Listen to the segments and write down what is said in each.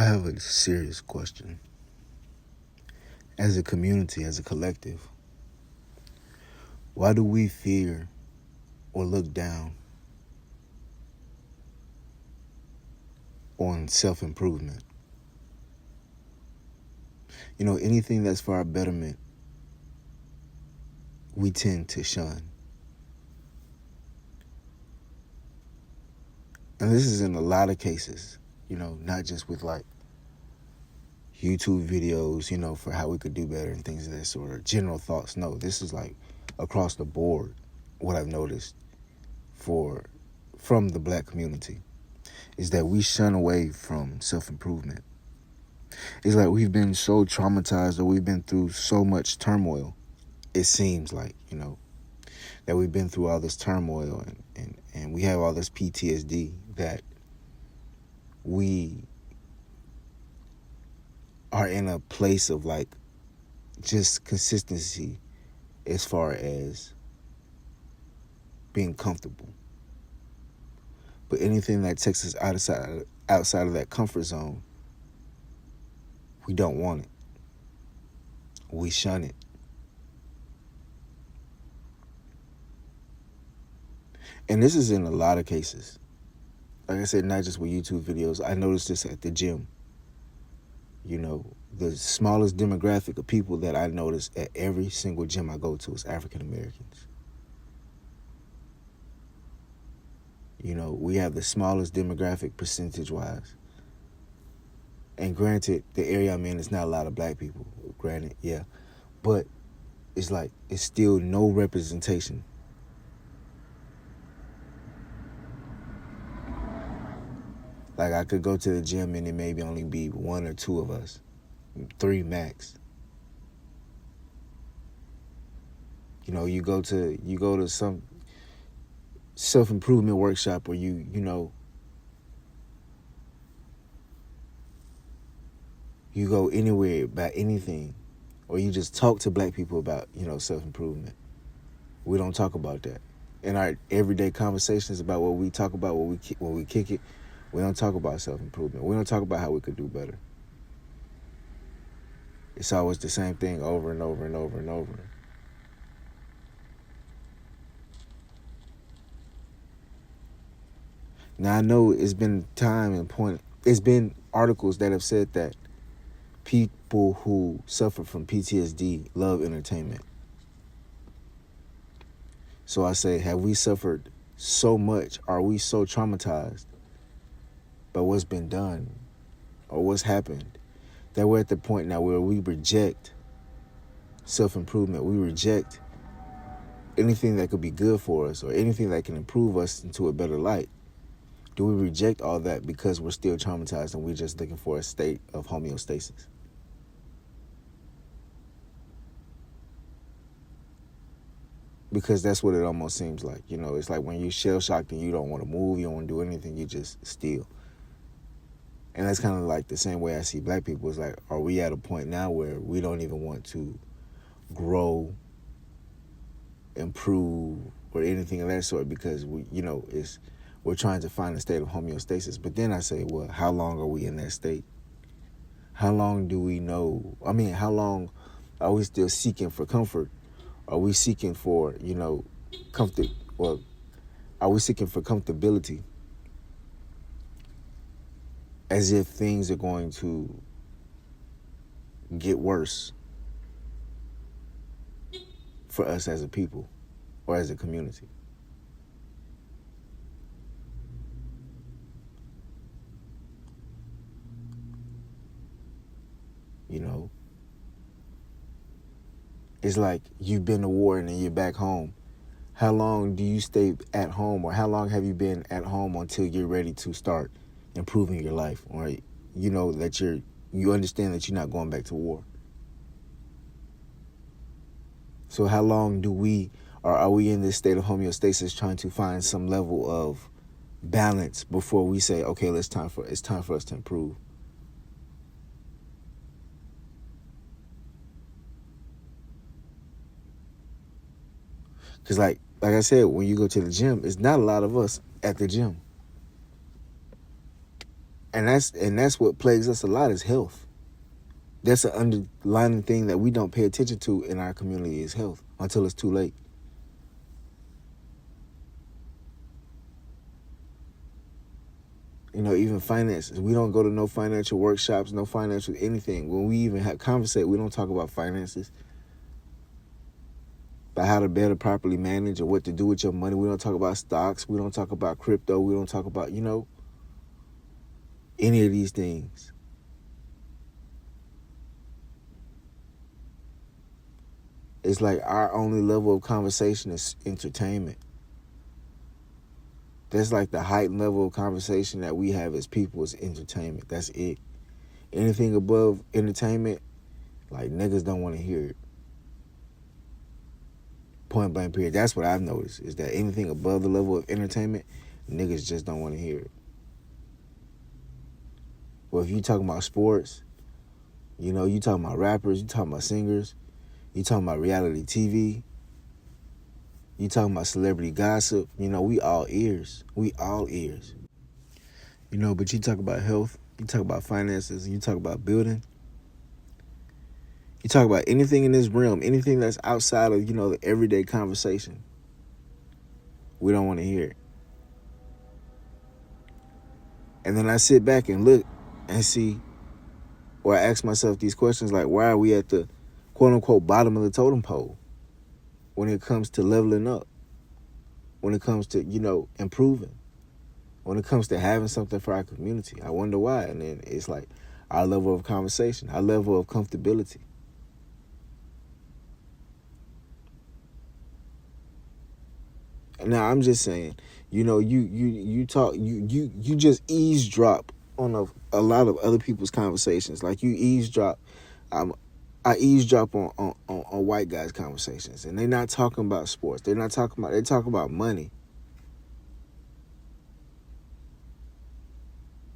I have a serious question. As a community, as a collective, why do we fear or look down on self-improvement? Anything that's for our betterment, we tend to shun. And this is in a lot of cases, not just with like YouTube videos, for how we could do better and things of that sort, or general thoughts. No, this is like across the board what I've noticed from the black community is that we shun away from self-improvement. It's like we've been so traumatized, or we've been through so much turmoil. It seems like, that we've been through all this turmoil and we have all this PTSD that we are in a place of like just consistency as far as being comfortable. But anything that takes us outside of that comfort zone, we don't want it. We shun it. And this is in a lot of cases. Like I said, not just with YouTube videos. I noticed this at the gym. The smallest demographic of people that I notice at every single gym I go to is African Americans. We have the smallest demographic percentage-wise. And granted, the area I'm in is not a lot of black people. Granted, yeah. But it's still no representation. Like I could go to the gym and it maybe only be one or two of us, 3 max. You go to some self-improvement workshop where you go anywhere about anything, or you just talk to black people about, self-improvement. We don't talk about that. In our everyday conversations about what we talk about, when we kick it, we don't talk about self-improvement. We don't talk about how we could do better. It's always the same thing over and over and over and over. Now, I know it's been it's been articles that have said that people who suffer from PTSD love entertainment. So I say, have we suffered so much? Are we so traumatized by what's been done or what's happened that we're at the point now where we reject self-improvement? We reject anything that could be good for us or anything that can improve us into a better light. Do we reject all that because we're still traumatized and we're just looking for a state of homeostasis? Because that's what it almost seems like. It's like when you're shell-shocked and you don't want to move, you don't want to do anything, you just still. And that's kind of like the same way I see black people. It's like, are we at a point now where we don't even want to grow, improve, or anything of that sort because we're trying to find a state of homeostasis? But then I say, well, how long are we in that state? How long do we know? How long are we still seeking for comfort? Are we seeking for, comfort? Well, are we seeking for comfortability as if things are going to get worse for us as a people or as a community? It's like you've been to war and then you're back home. How long do you stay at home, or how long have you been at home until you're ready to start improving your life, or that you understand that you're not going back to war? So how long are we in this state of homeostasis trying to find some level of balance before we say, okay, it's time for us to improve? Because like I said, when you go to the gym, it's not a lot of us at the gym. And that's what plagues us a lot is health. That's an underlying thing that we don't pay attention to in our community is health until it's too late. Even finances. We don't go to no financial workshops, no financial anything. When we even conversate, we don't talk about finances, about how to better properly manage or what to do with your money. We don't talk about stocks. We don't talk about crypto. We don't talk about, any of these things. It's like our only level of conversation is entertainment. That's like the heightened level of conversation that we have as people is entertainment. That's it. Anything above entertainment, like niggas don't want to hear it. Point blank period. That's what I've noticed is that anything above the level of entertainment, niggas just don't want to hear it. Well, if you talking about sports, you talking about rappers, you talking about singers, you talking about reality TV, you talking about celebrity gossip, we all ears. We all ears. But you talk about health, you talk about finances, you talk about building, you talk about anything in this realm, anything that's outside of, the everyday conversation. We don't want to hear it. And then I sit back and look and see, or I ask myself these questions like, why are we at the quote unquote bottom of the totem pole when it comes to leveling up, when it comes to, improving, when it comes to having something for our community? I wonder why. And then it's like our level of conversation, our level of comfortability. Now I'm just saying, you talk, you just eavesdrop on a lot of other people's conversations. Like you eavesdrop, I eavesdrop on white guys' conversations, and they're not talking about sports. They talk about money.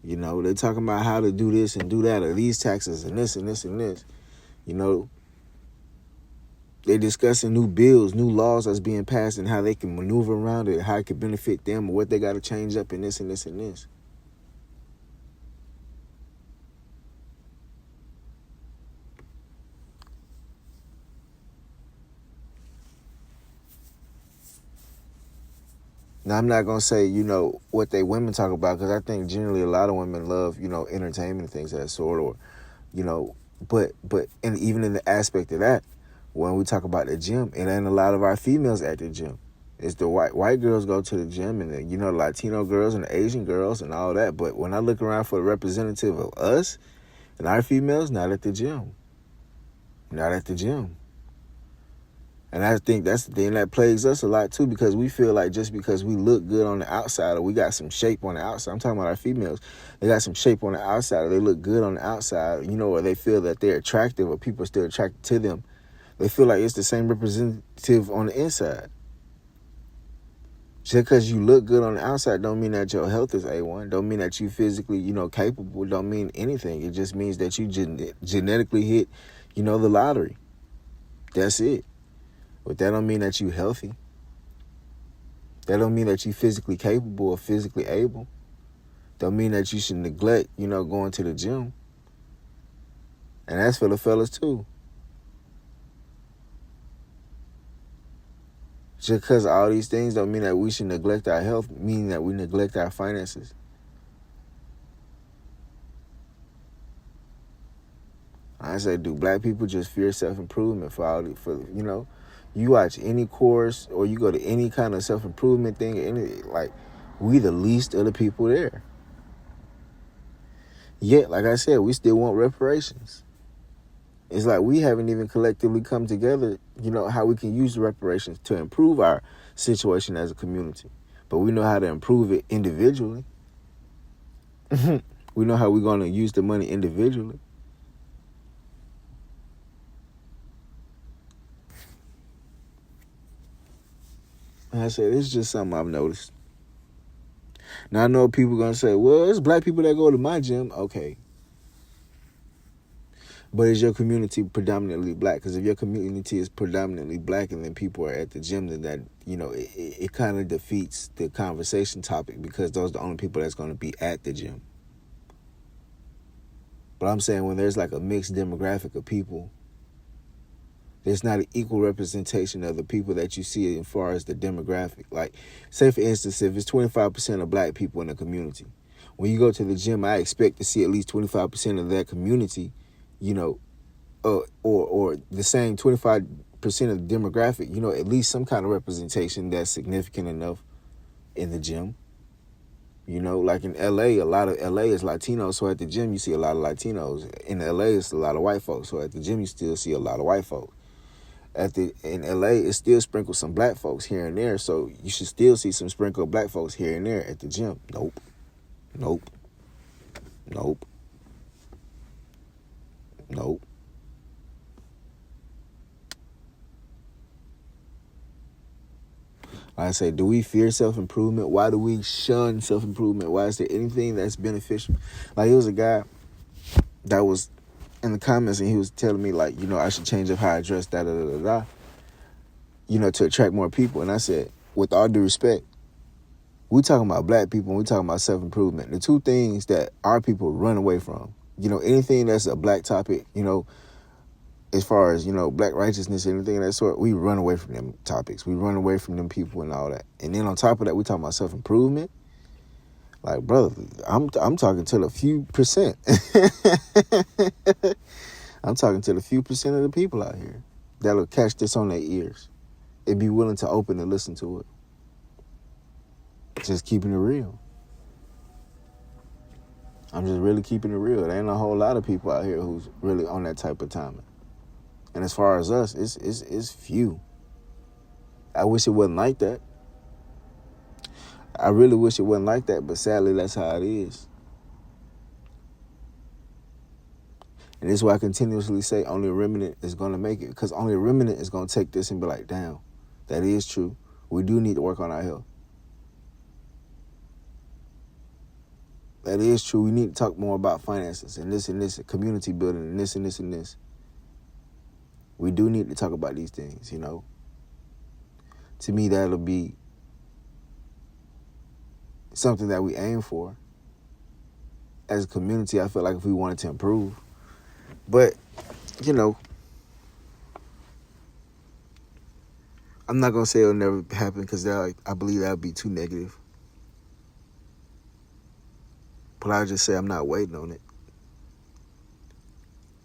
They're talking about how to do this and do that, or these taxes and this and this and this. They're discussing new bills, new laws that's being passed and how they can maneuver around it, how it could benefit them, or what they got to change up in this and this and this. Now, I'm not going to say, what they women talk about, because I think generally a lot of women love, entertainment and things of that sort, or, but and even in the aspect of that, when we talk about the gym, it ain't a lot of our females at the gym. It's the white girls go to the gym, and the, Latino girls and the Asian girls and all that. But when I look around for a representative of us and our females, not at the gym. Not at the gym. And I think that's the thing that plagues us a lot too, because we feel like just because we look good on the outside, or we got some shape on the outside, I'm talking about our females, they got some shape on the outside, or they look good on the outside, or they feel that they're attractive, or people are still attracted to them. They feel like it's the same representative on the inside. Just because you look good on the outside don't mean that your health is A1. Don't mean that you physically, capable. Don't mean anything. It just means that you genetically hit, the lottery. That's it. But that don't mean that you healthy. That don't mean that you physically capable or physically able. Don't mean that you should neglect, going to the gym. And that's for the fellas too. Just because all these things don't mean that we should neglect our health, meaning that we neglect our finances. I say, do black people just fear self-improvement you watch any course or you go to any kind of self-improvement thing, we the least of the people there. Yet, like I said, we still want reparations. It's like we haven't even collectively come together, how we can use the reparations to improve our situation as a community. But we know how to improve it individually. We know how we're going to use the money individually. And I said, it's just something I've noticed. Now, I know people going to say, well, it's black people that go to my gym. Okay. But is your community predominantly black? Because if your community is predominantly black and then people are at the gym, then that, it kind of defeats the conversation topic, because those are the only people that's going to be at the gym. But I'm saying when there's like a mixed demographic of people, there's not an equal representation of the people that you see as far as the demographic. Like, say for instance, if it's 25% of black people in the community, when you go to the gym, I expect to see at least 25% of that community, you know, or the same 25% of the demographic, you know, at least some kind of representation that's significant enough in the gym. You know, like in LA, a lot of LA is Latinos, so at the gym you see a lot of Latinos. In LA, it's a lot of white folks, so at the gym you still see a lot of white folks. In LA, it still sprinkles some black folks here and there, so you should still see some sprinkled black folks here and there at the gym. Nope. Nope. Nope. Nope. Like I say, do we fear self-improvement? Why do we shun self-improvement? Why is there anything that's beneficial? Like, it was a guy that was in the comments and he was telling me, like, you know, I should change up how I dress, da-da-da-da-da, you know, to attract more people. And I said, with all due respect, we talking about black people and we talking about self-improvement. The two things that our people run away from, you know, anything that's a black topic, you know, as far as, you know, black righteousness, anything of that sort, we run away from them topics. We run away from them people and all that. And then on top of that, we talking about self-improvement. Like, brother, I'm talking to the few percent. I'm talking to the few percent of the people out here that'll catch this on their ears and be willing to open and listen to it. Just keeping it real. I'm just really keeping it real. There ain't a whole lot of people out here who's really on that type of timing. And as far as us, it's few. I wish it wasn't like that. I really wish it wasn't like that, but sadly, that's how it is. And this is why I continuously say only a remnant is going to make it, because only a remnant is going to take this and be like, damn, that is true. We do need to work on our health. That is true. We need to talk more about finances and this, community building and this and this and this. We do need to talk about these things, you know. To me, that'll be something that we aim for. As a community, I feel like if we wanted to improve. But, you know, I'm not going to say it'll never happen because I believe that would be too negative. But I'll just say I'm not waiting on it.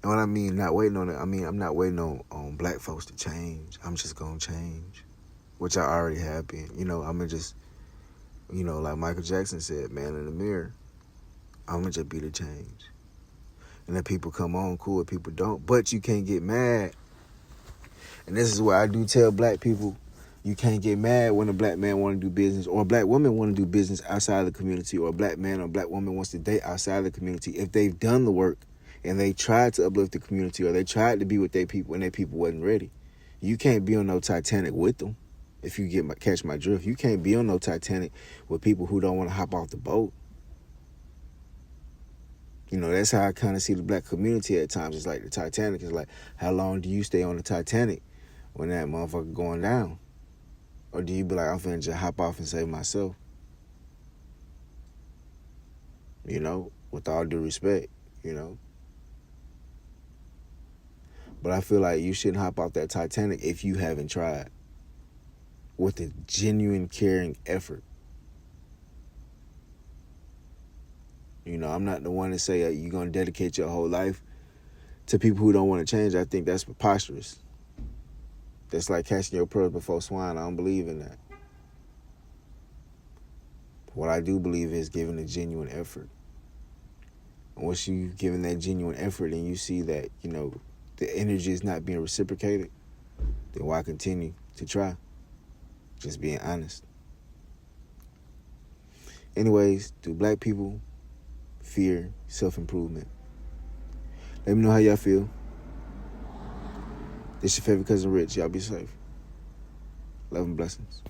And what I mean not waiting on it, I mean I'm not waiting on black folks to change. I'm just going to change, which I already have been. You know, I'm going to just, you know, like Michael Jackson said, man in the mirror, I'm going to just be the change. And if people come on, cool. If people don't. But you can't get mad. And this is where I do tell black people, you can't get mad when a black man want to do business or a black woman want to do business outside of the community, or a black man or a black woman wants to date outside of the community. If they've done the work and they tried to uplift the community or they tried to be with their people and their people wasn't ready, you can't be on no Titanic with them. If you catch my drift, you can't be on no Titanic with people who don't want to hop off the boat. You know, that's how I kind of see the black community at times. It's like the Titanic. It's like, how long do you stay on the Titanic when that motherfucker going down? Or do you be like, I'm finna just hop off and save myself? You know, with all due respect, you know. But I feel like you shouldn't hop off that Titanic if you haven't tried with a genuine, caring effort. You know, I'm not the one to say you're going to dedicate your whole life to people who don't want to change. I think that's preposterous. That's like casting your pearls before swine. I don't believe in that. What I do believe is giving a genuine effort. And once you've given that genuine effort and you see that, you know, the energy is not being reciprocated, then why continue to try? Just being honest. Anyways, do black people fear self-improvement? Let me know how y'all feel. This your favorite cousin Rich. Y'all be safe. Love and blessings.